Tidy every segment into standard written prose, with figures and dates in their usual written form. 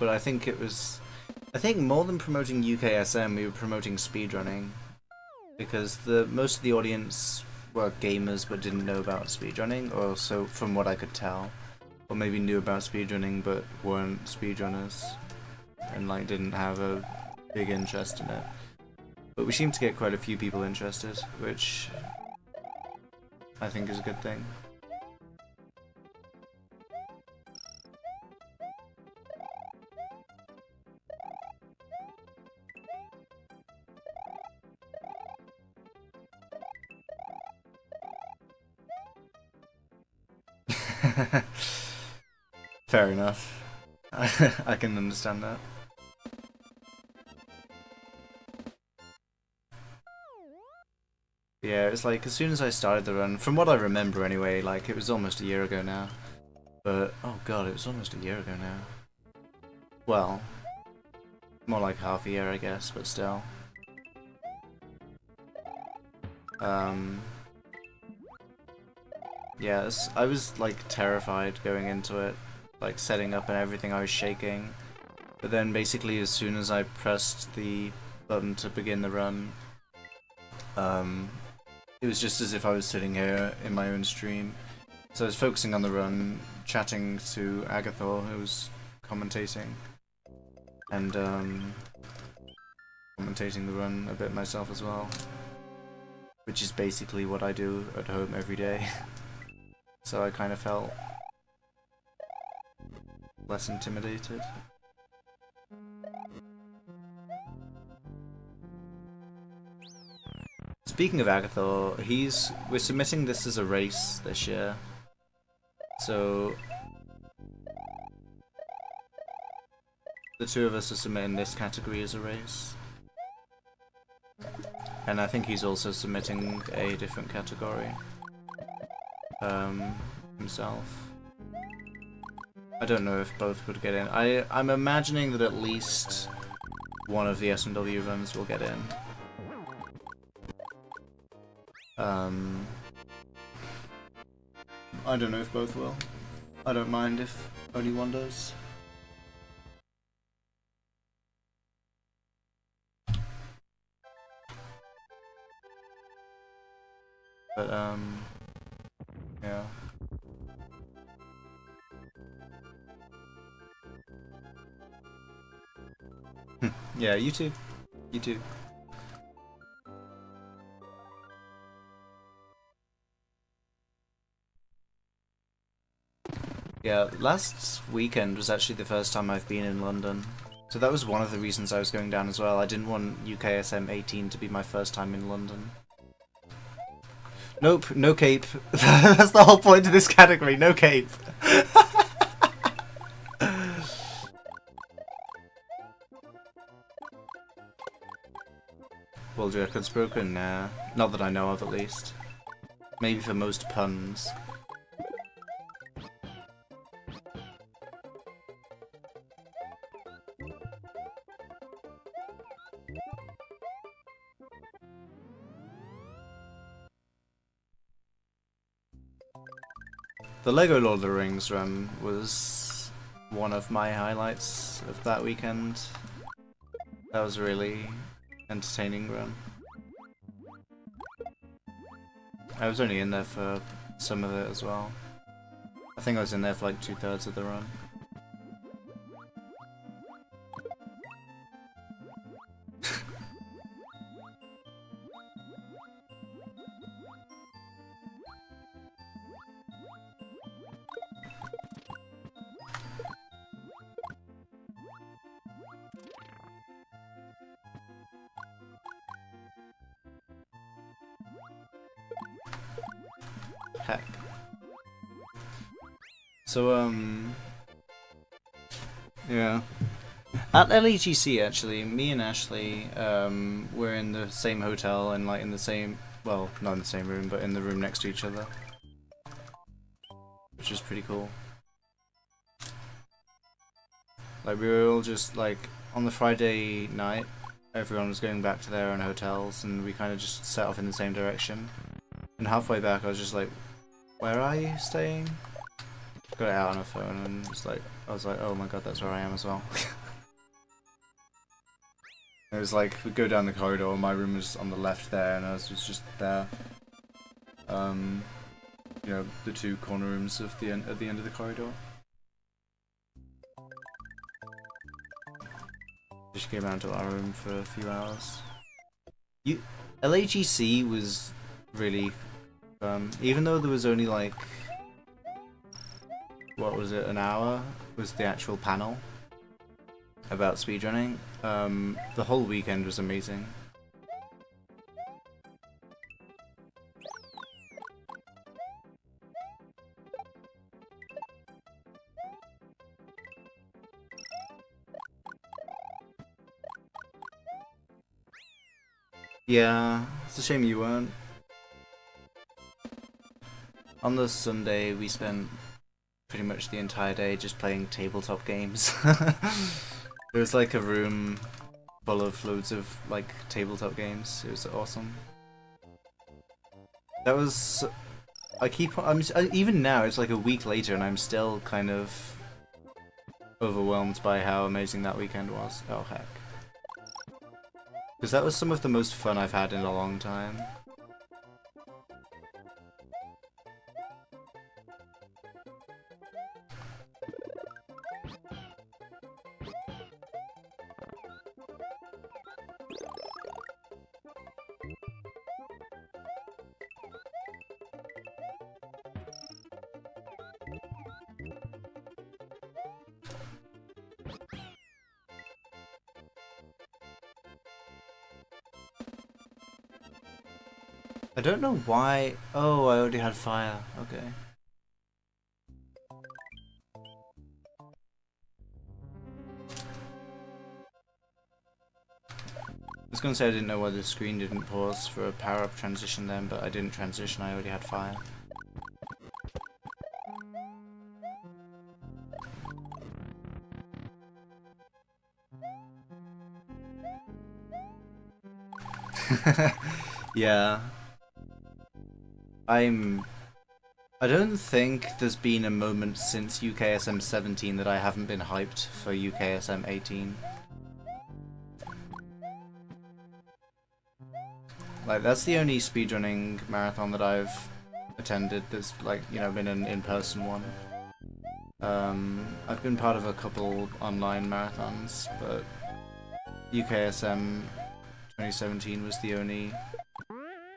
but I think it was... I think more than promoting UKSM, we were promoting speedrunning. Because most of the audience were gamers but didn't know about speedrunning, or so from what I could tell. Or maybe knew about speedrunning but weren't speedrunners. And like didn't have a big interest in it. But we seem to get quite a few people interested, which I think is a good thing. Fair enough. I can understand that. Yeah, it's like as soon as I started the run, from what I remember anyway, like it was almost a year ago now. But oh god, it was almost a year ago now. Well, more like half a year I guess, but still. Yeah, I was like terrified going into it, like setting up and everything, I was shaking. But then basically as soon as I pressed the button to begin the run, it was just as if I was sitting here in my own stream. So I was focusing on the run, chatting to Agathor, who was commentating, and commentating the run a bit myself as well. Which is basically what I do at home every day. So I kind of felt less intimidated. Speaking of Agathor, we're submitting this as a race this year. So the two of us are submitting this category as a race. And I think he's also submitting a different category himself. I don't know if both would get in. I'm imagining that at least one of the SMW runs will get in. I don't know if both will. I don't mind if only one does. But, yeah. Yeah, you too. You too. Yeah, last weekend was actually the first time I've been in London. So that was one of the reasons I was going down as well. I didn't want UKSM 18 to be my first time in London. Nope, no cape. That's the whole point of this category, no cape. World record's broken? Nah. Not that I know of, at least. Maybe for most puns. The Lego Lord of the Rings run was one of my highlights of that weekend. That was a really entertaining run. I was only in there for some of it as well. I think I was in there for like 2/3 of the run. Heck. So, yeah. At LEGC, actually, me and Ashley, were in the same hotel and, like, in the same, well, not in the same room, but in the room next to each other. Which is pretty cool. Like, we were all just, like, on the Friday night, everyone was going back to their own hotels, and we kind of just set off in the same direction. And halfway back, I was just like, where are you staying? got it out on her phone, and it's like, I was like, oh my god, that's where I am as well. It was like, we go down the corridor, my room was on the left there, and ours was just there. You know, the two corner rooms of the at the end of the corridor. Just came around to our room for a few hours. LAGC was really even though there was only like, what was it, an hour was the actual panel about speedrunning. The whole weekend was amazing. Yeah, it's a shame you weren't. On the Sunday, we spent pretty much the entire day just playing tabletop games. There was like a room full of loads of like tabletop games. It was awesome. That was. Even now, it's like a week later, and I'm still kind of overwhelmed by how amazing that weekend was. Oh heck. Because that was some of the most fun I've had in a long time. I don't know why. Oh, I already had fire. Okay. I was gonna say I didn't know why the screen didn't pause for a power-up transition then, but I didn't transition, I already had fire. Yeah. I don't think there's been a moment since UKSM 17 that I haven't been hyped for UKSM 18. Like, that's the only speedrunning marathon that I've attended that's, like, you know, been an in-person one. I've been part of a couple online marathons, but UKSM 2017 was the only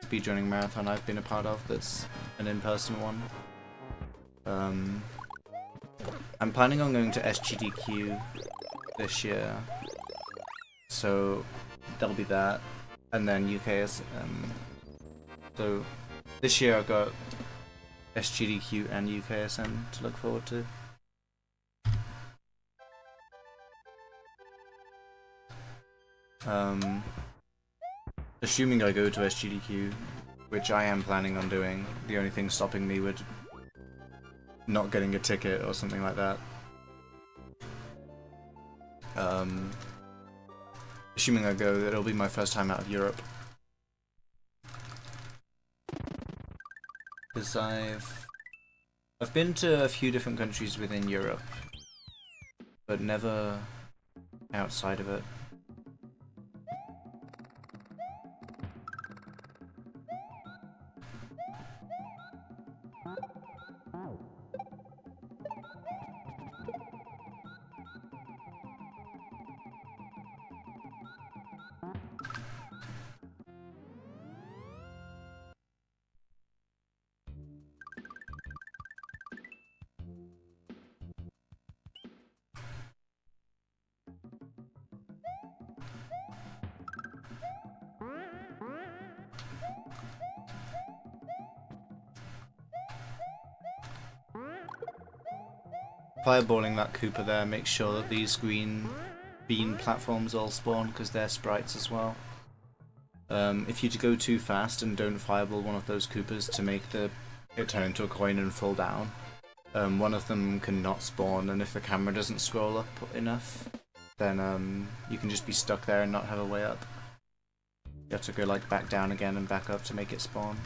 speedrunning marathon I've been a part of that's an in-person one. I'm planning on going to SGDQ this year, so that'll be that, and then UKSM. So this year I've got SGDQ and UKSM to look forward to. Assuming I go to SGDQ, which I am planning on doing, the only thing stopping me would not getting a ticket or something like that. Assuming I go, it'll be my first time out of Europe. Because I've been to a few different countries within Europe, but never outside of it. Fireballing that Cooper there makes sure that these green bean platforms all spawn, because they're sprites as well. If you go too fast and don't fireball one of those Coopers to make it turn into a coin and fall down, one of them can not spawn, and if the camera doesn't scroll up enough, then you can just be stuck there and not have a way up. You have to go like back down again and back up to make it spawn.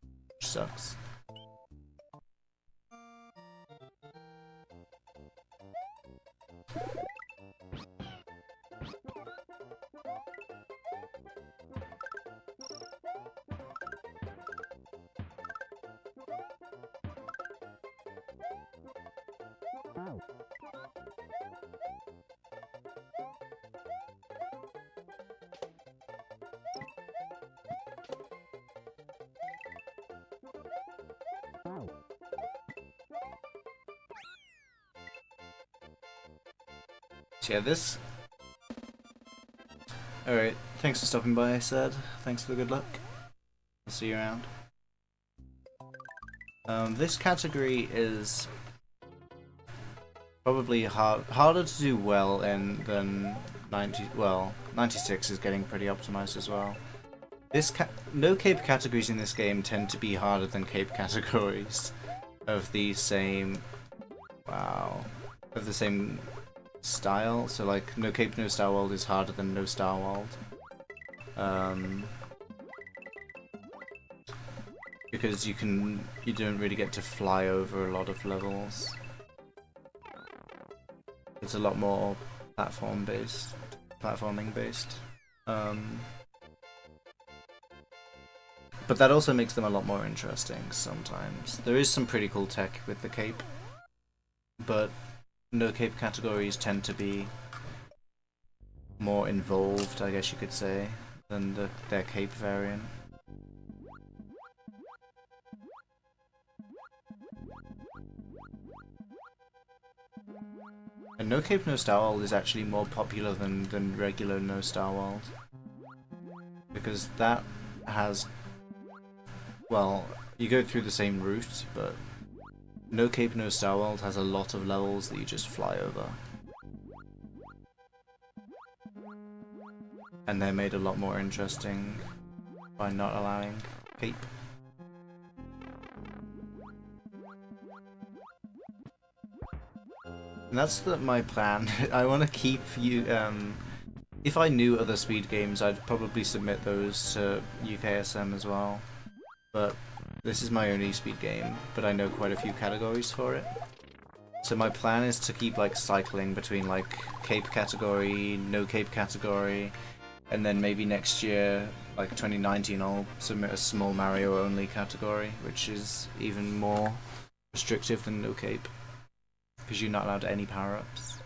Which sucks. So yeah, this... Alright, thanks for stopping by, I said. Thanks for the good luck. I'll see you around. This category is probably harder to do well in than 96 is getting pretty optimized as well. No cape categories in this game tend to be harder than cape categories of the same style. So like No Cape No Starworld is harder than No Starworld. Because you don't really get to fly over a lot of levels. It's a lot more platforming based. But that also makes them a lot more interesting sometimes. There is some pretty cool tech with the cape, but no cape categories tend to be more involved, I guess you could say, than their cape variant. And No Cape No Starworld is actually more popular than regular No Starworld. Because that has... Well, you go through the same route, but No Cape No Starworld has a lot of levels that you just fly over. And they're made a lot more interesting by not allowing cape. And that's my plan. I want to keep you... if I knew other speed games, I'd probably submit those to UKSM as well. But this is my only speed game, but I know quite a few categories for it. So my plan is to keep like cycling between like cape category, no cape category, and then maybe next year, like 2019, I'll submit a small Mario only category, which is even more restrictive than no cape. Because you're not allowed any power-ups.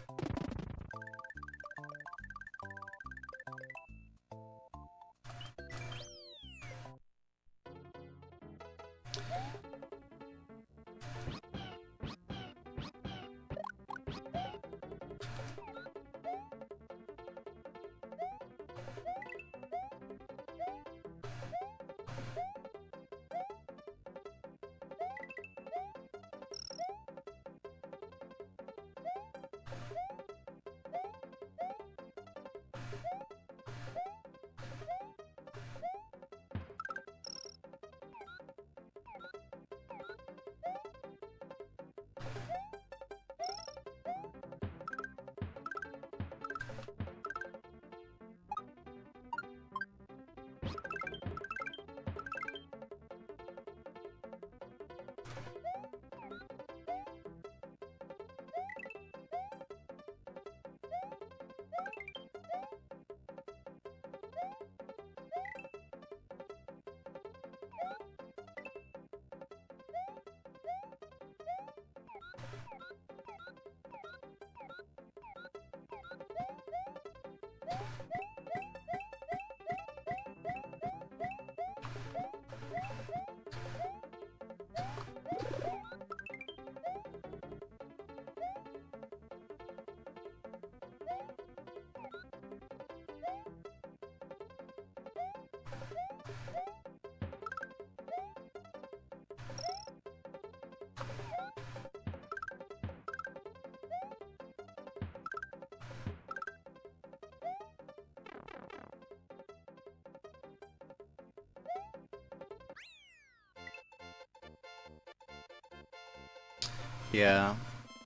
Yeah,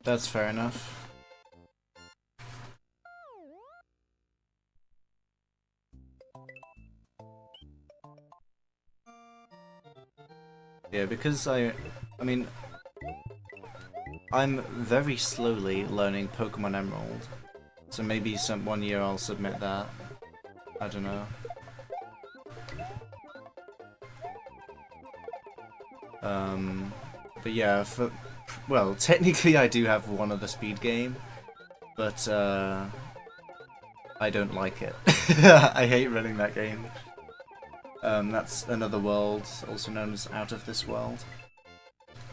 that's fair enough. Yeah, because I mean, I'm very slowly learning Pokemon Emerald, so maybe one year I'll submit that. I don't know. But yeah, well, technically I do have one other speed game, but I don't like it. I hate running that game. That's Another World, also known as Out of This World.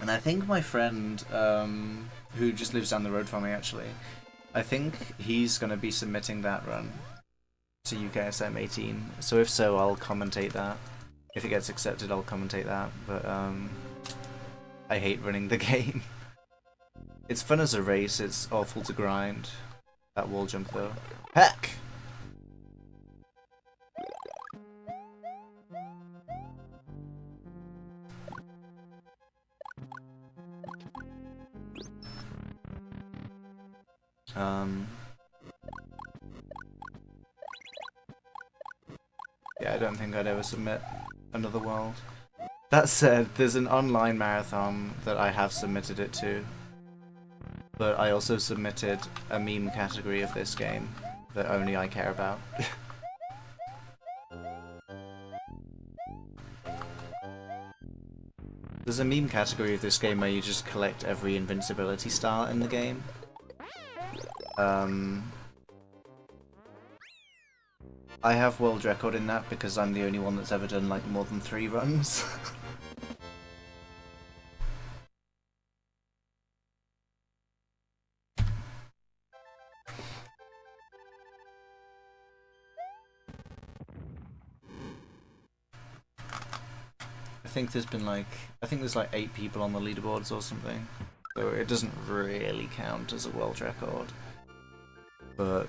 And I think my friend, who just lives down the road from me actually, I think he's gonna be submitting that run to UKSM 18. So if so, I'll commentate that. If it gets accepted, I'll commentate that. But I hate running the game. It's fun as a race. It's awful to grind. That wall jump though. Heck! Yeah, I don't think I'd ever submit another world. That said, there's an online marathon that I have submitted it to. But I also submitted a meme category of this game that only I care about. There's a meme category of this game where you just collect every invincibility star in the game. I have world record in that because I'm the only one that's ever done like more than 3 runs. I think there's like 8 people on the leaderboards or something, so it doesn't really count as a world record. But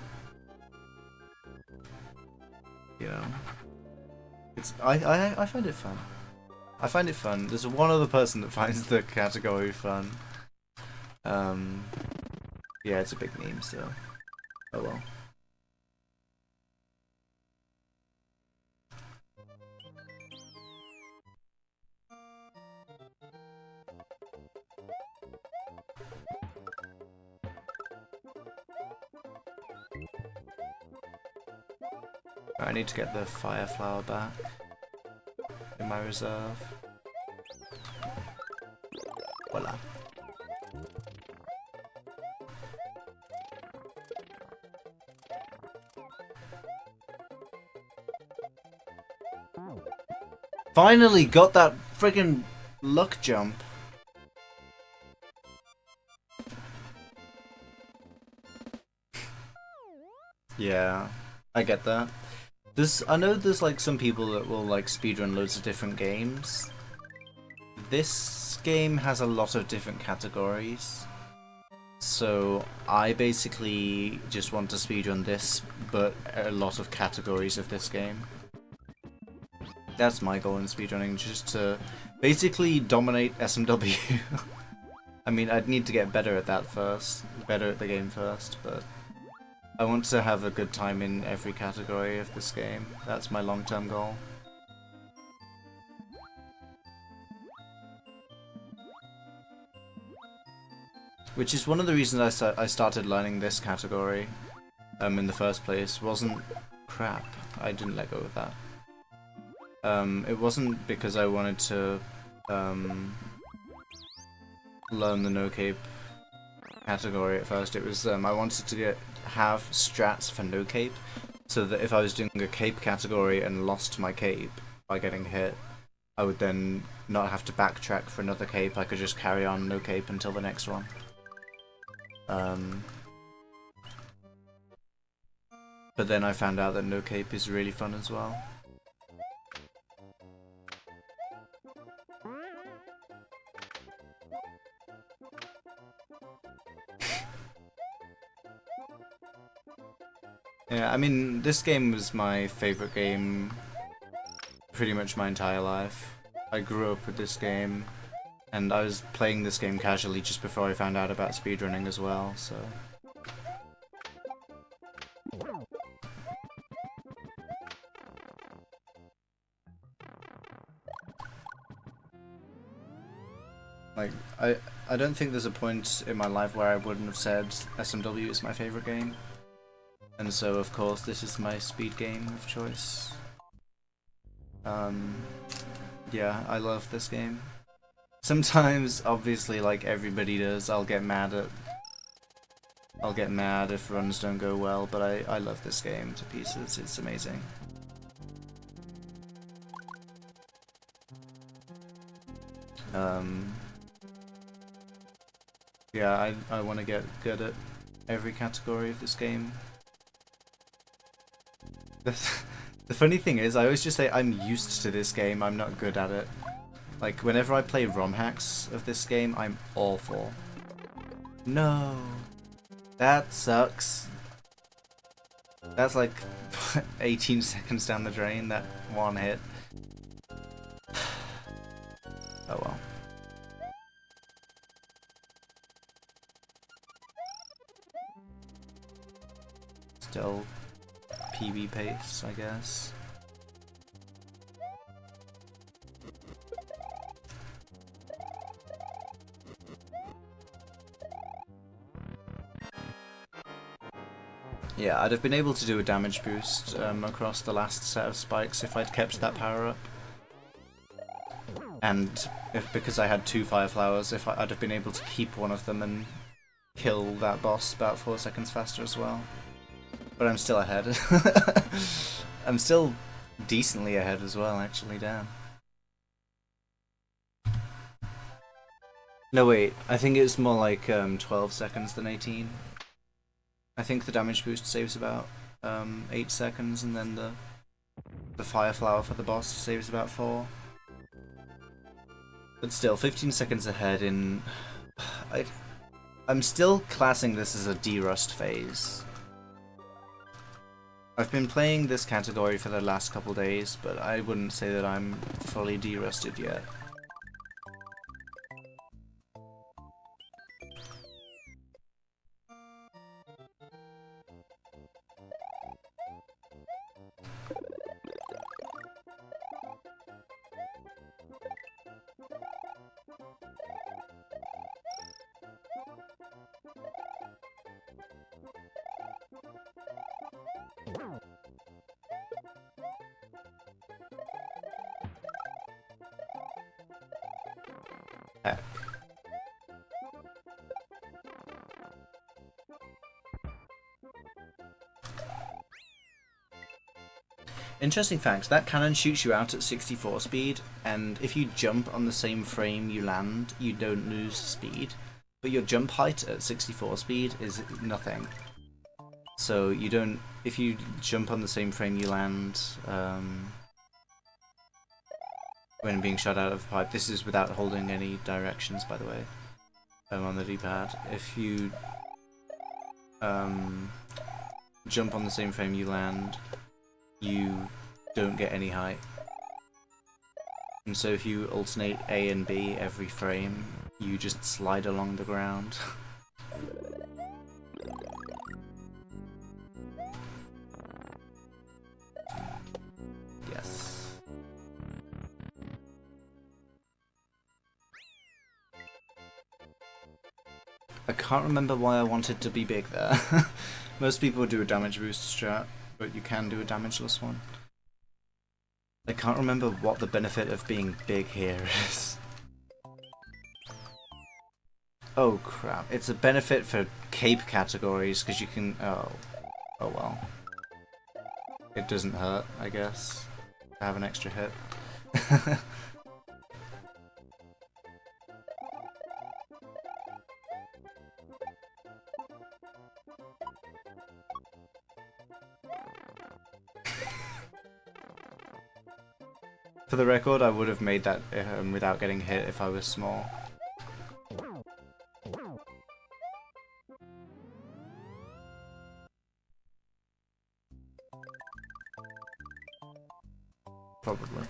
you know, it's I find it fun. I find it fun. There's one other person that finds the category fun. Yeah, it's a big meme, so oh well. I need to get the fire flower back in my reserve. Voila. Finally got that friggin' luck jump. Yeah, I get that. I know there's like some people that will like speedrun loads of different games. This game has a lot of different categories. So I basically just want to speedrun this, but a lot of categories of this game. That's my goal in speedrunning, just to basically dominate SMW. I mean, I'd need to get better at that first, better at the game first, but I want to have a good time in every category of this game. That's my long-term goal. Which is one of the reasons I started learning this category in the first place. Wasn't crap. I didn't let go of that. It wasn't because I wanted to learn the no cape category at first. It was I wanted to have strats for no cape, so that if I was doing a cape category and lost my cape by getting hit, I would then not have to backtrack for another cape. I could just carry on no cape until the next one. But then I found out that no cape is really fun as well. Yeah, I mean, this game was my favorite game pretty much my entire life. I grew up with this game, and I was playing this game casually just before I found out about speedrunning as well, so... Like, I don't think there's a point in my life where I wouldn't have said SMW is my favorite game. And so, of course, this is my speed game of choice. Yeah, I love this game. Sometimes, obviously, like everybody does, I'll get mad if runs don't go well, but I love this game to pieces. It's amazing. Yeah, I want to get good at every category of this game. The funny thing is, I always just say I'm used to this game, I'm not good at it. Like, whenever I play ROM hacks of this game, I'm awful. No. That sucks. That's like 18 seconds down the drain, that one hit. Oh well. Still PB pace, I guess. Yeah, I'd have been able to do a damage boost across the last set of spikes if I'd kept that power up. And because I had 2 fire flowers, I'd have been able to keep one of them and kill that boss about 4 seconds faster as well. But I'm still ahead. I'm still decently ahead as well, actually, damn. No wait, I think it's more like 12 seconds than 18. I think the damage boost saves about 8 seconds, and then the fire flower for the boss saves about 4. But still, 15 seconds ahead in... I'm still classing this as a derust phase. I've been playing this category for the last couple days, but I wouldn't say that I'm fully derusted yet. Heck. Interesting fact, that cannon shoots you out at 64 speed, and if you jump on the same frame you land, you don't lose speed. But your jump height at 64 speed is nothing. So you don't, if you jump on the same frame you land, when being shot out of the pipe, this is without holding any directions, by the way, on the D-pad. If you jump on the same frame you land, you don't get any height. And so if you alternate A and B every frame, you just slide along the ground. Yes. I can't remember why I wanted to be big there. Most people do a damage boost strat, but you can do a damageless one. I can't remember what the benefit of being big here is. Oh crap, it's a benefit for cape categories, because you can... oh well. It doesn't hurt, I guess, to have an extra hit. For the record, I would have made that without getting hit if I was small. Probably.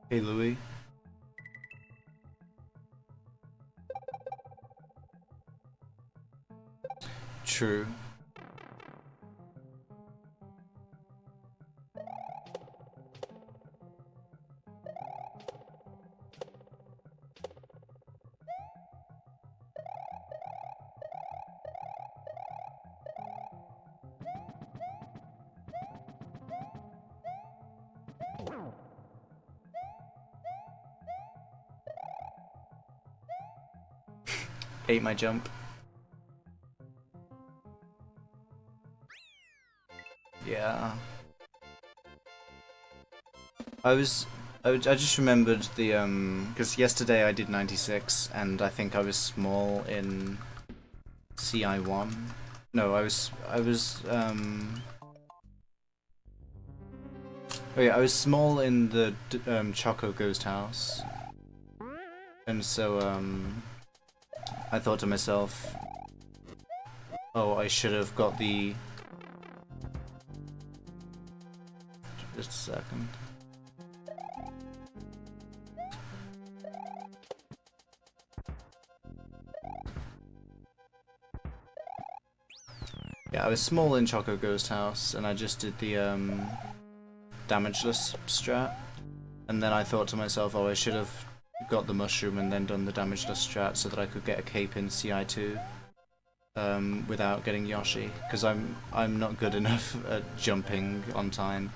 Hey, Louis. True. ate my jump. Yeah. I just remembered the because yesterday I did 96 and I think I was small in CI1. No, I was oh yeah, I was small in the Choco Ghost House. And so I thought to myself, oh, I should have got the... Just a second. Yeah, I was small in Choco Ghost House, and I just did the damageless strat. And then I thought to myself, oh, I should have got the mushroom and then done the damageless strat so that I could get a cape in CI2 without getting Yoshi, because I'm not good enough at jumping on time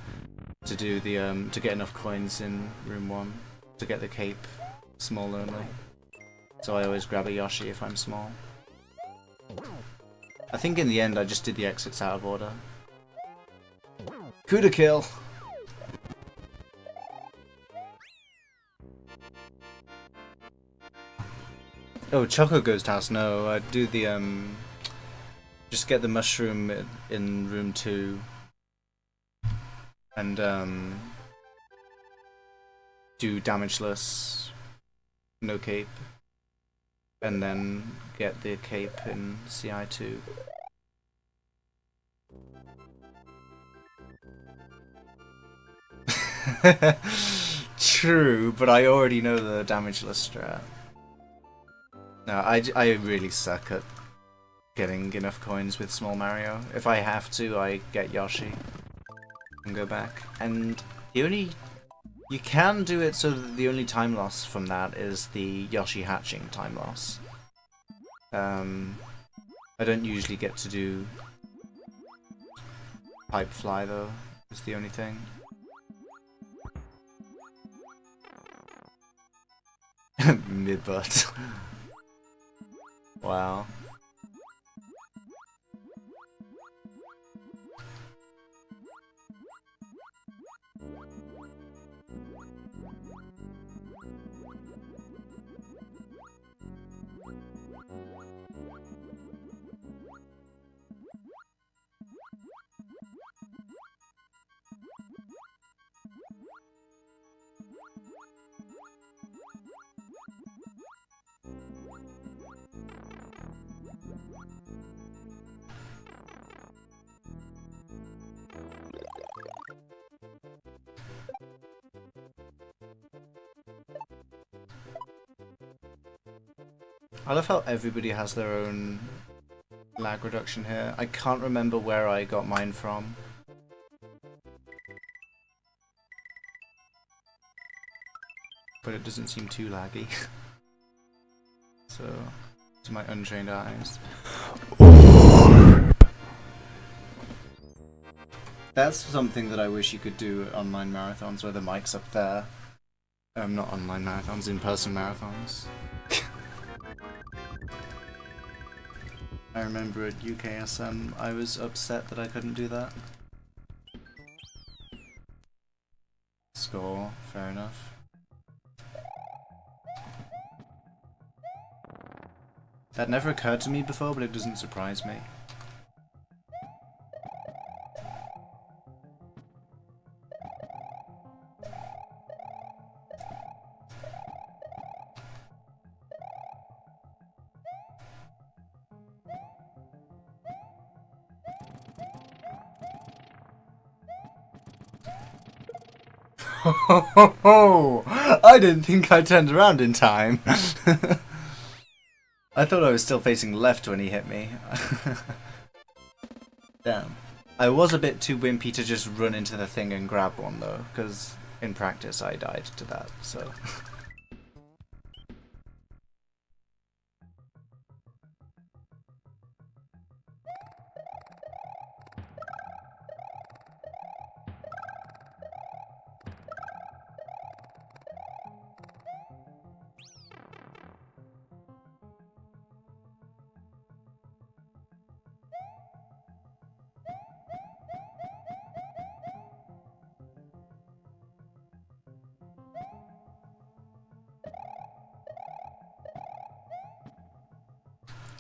to do the to get enough coins in room 1 to get the cape small only. So I always grab a Yoshi if I'm small. I think in the end I just did the exits out of order. Kuda kill! Oh, Choco Ghost House, no, I'd do the just get the mushroom in room 2 and do damageless, no cape, and then get the cape in CI2. True, but I already know the damageless strat. No, I really suck at getting enough coins with Small Mario. If I have to, I get Yoshi and go back. And you can do it so that the only time loss from that is the Yoshi hatching time loss. I don't usually get to do Pipe Fly though, is the only thing. Mid-butt. Wow. I love how everybody has their own lag reduction here. I can't remember where I got mine from. But it doesn't seem too laggy. So, to my untrained eyes. That's something that I wish you could do at online marathons where the mic's up there. Not online marathons, in-person marathons. I remember at UKSM I was upset that I couldn't do that. Score, fair enough. That never occurred to me before, but it doesn't surprise me. I didn't think I turned around in time. I thought I was still facing left when he hit me. Damn. I was a bit too wimpy to just run into the thing and grab one though, because in practice I died to that, so...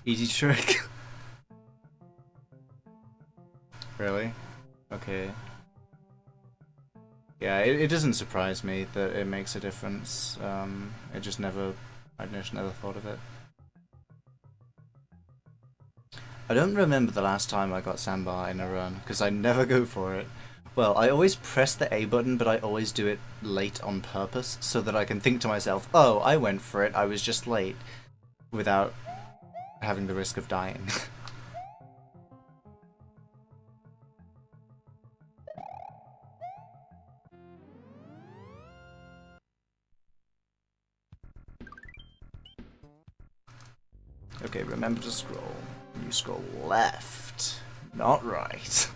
Easy trick. Really? Okay. Yeah, it doesn't surprise me that it makes a difference. I just never thought of it. I don't remember the last time I got sandbar in a run, because I never go for it. Well, I always press the A button, but I always do it late on purpose, so that I can think to myself, oh, I went for it, I was just late, without having the risk of dying. Okay, remember to scroll. You scroll left, not right.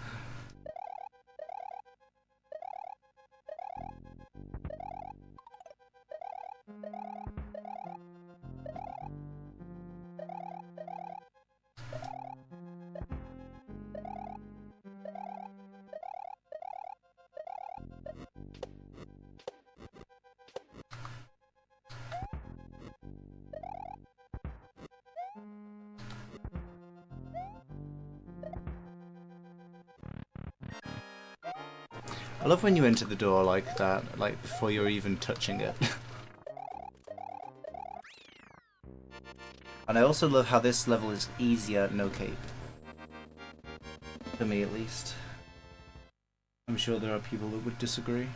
I love when you enter the door like that, like before you're even touching it. And I also love how this level is easier, no cape. For me, at least. I'm sure there are people that would disagree.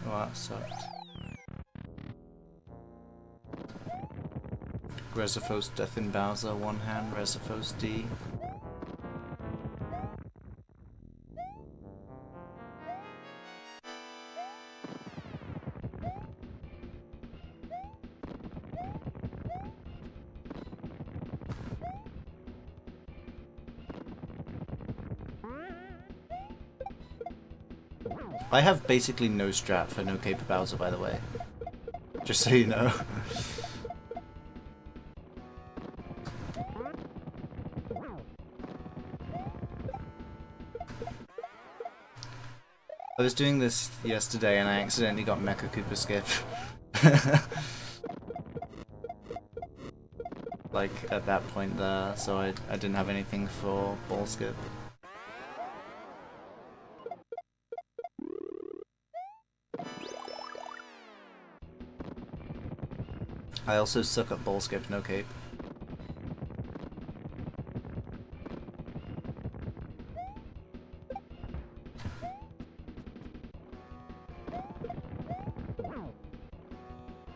Oh, that sucked. Resophos Death in Bowser, one hand, Resophos D. I have basically no strat for no cape Bowser, by the way. Just so you know. I was doing this yesterday and I accidentally got Mecha Koopa skip. Like, at that point there, so I didn't have anything for ball skip. I also suck at ball skip, no cape.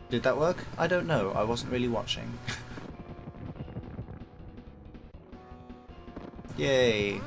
Did that work? I don't know, I wasn't really watching. Yay!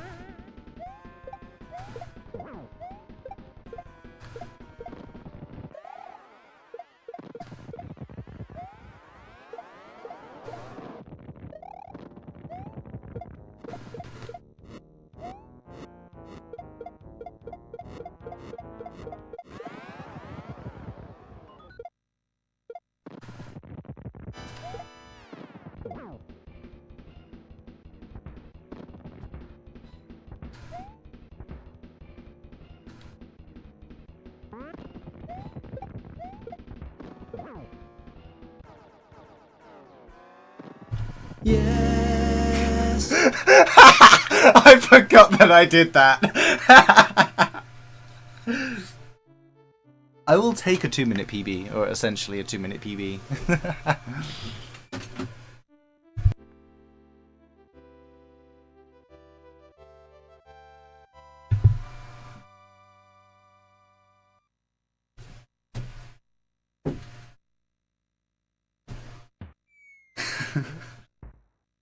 Yes! I forgot that I did that. I will take a 2-minute PB, or essentially a 2-minute PB.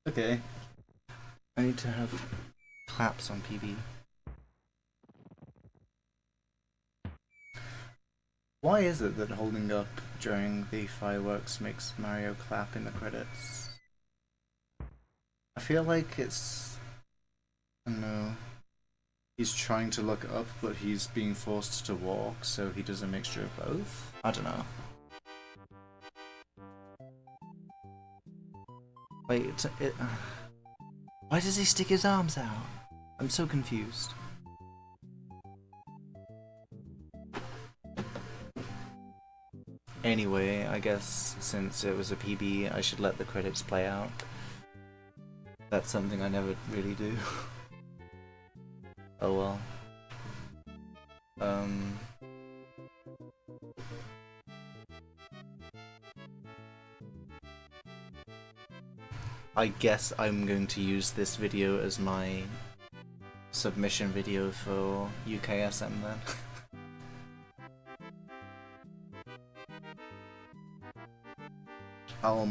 Okay. I need to have claps on PB. Why is it that holding up during the fireworks makes Mario clap in the credits? I feel like it's... I don't know. he's trying to look up, but he's being forced to walk, so he does a mixture of both? I don't know. Wait, why does he stick his arms out? I'm so confused. Anyway, I guess since it was a PB, I should let the credits play out. That's something I never really do. Oh well. I guess I'm going to use this video as my submission video for UKSM then. I'll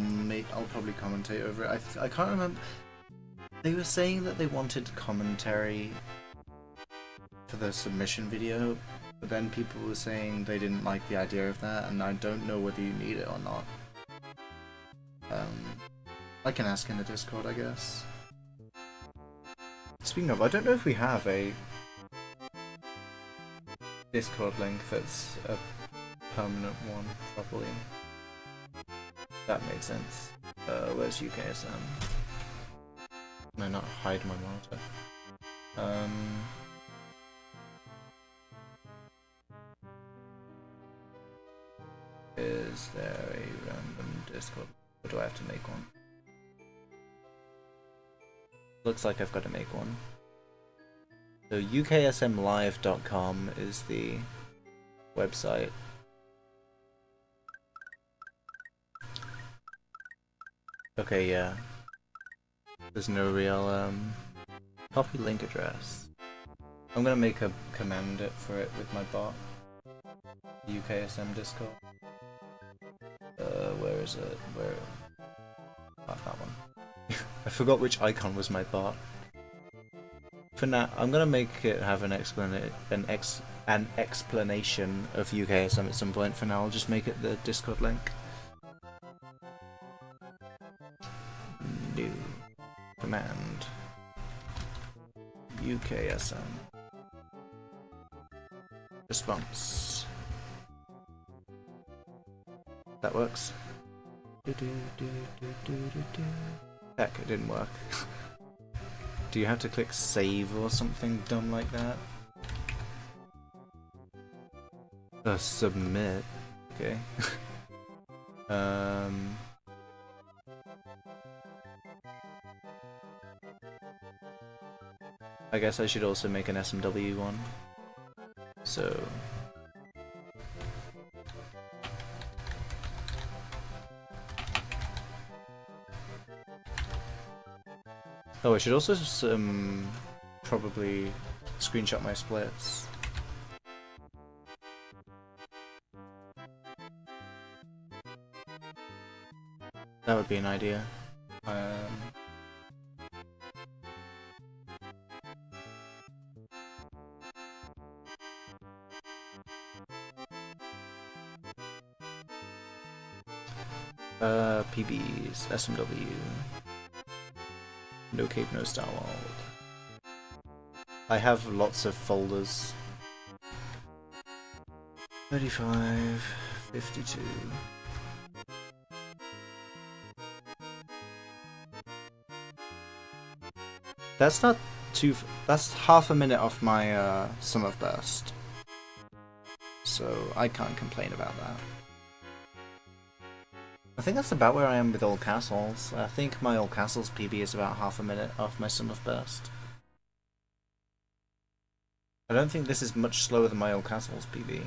probably commentate over it. I can't remember. They were saying that they wanted commentary for the submission video, but then people were saying they didn't like the idea of that, and I don't know whether you need it or not. I can ask in the Discord, I guess. Speaking of, I don't know if we have a Discord link that's a permanent one properly. That makes sense. Where's UKSM? Can I not hide my monitor? Is there a random Discord? Or do I have to make one? Looks like I've got to make one. So UKSMlive.com is the website. Okay, yeah. There's no real copy link address. I'm gonna make a command for it with my bot. UKSM Discord. Where is it? Where? Oh, that one. I forgot which icon was my bot. For now, I'm gonna make it have an explanation of UKSM at some point. For now, I'll just make it the Discord link. New command UKSM response. That works. Heck, it didn't work. Do you have to click save or something dumb like that? Submit. Okay. I guess I should also make an SMW one. So... Oh, I should also probably screenshot my splits. That would be an idea. PBs, SMW. No Cape, no Starworld. I have lots of folders. 35, 52. That's not too... That's half a minute off my summer burst. So I can't complain about that. I think that's about where I am with Old Castles. I think my Old Castles PB is about half a minute off my Summer Burst. I don't think this is much slower than my Old Castles PB.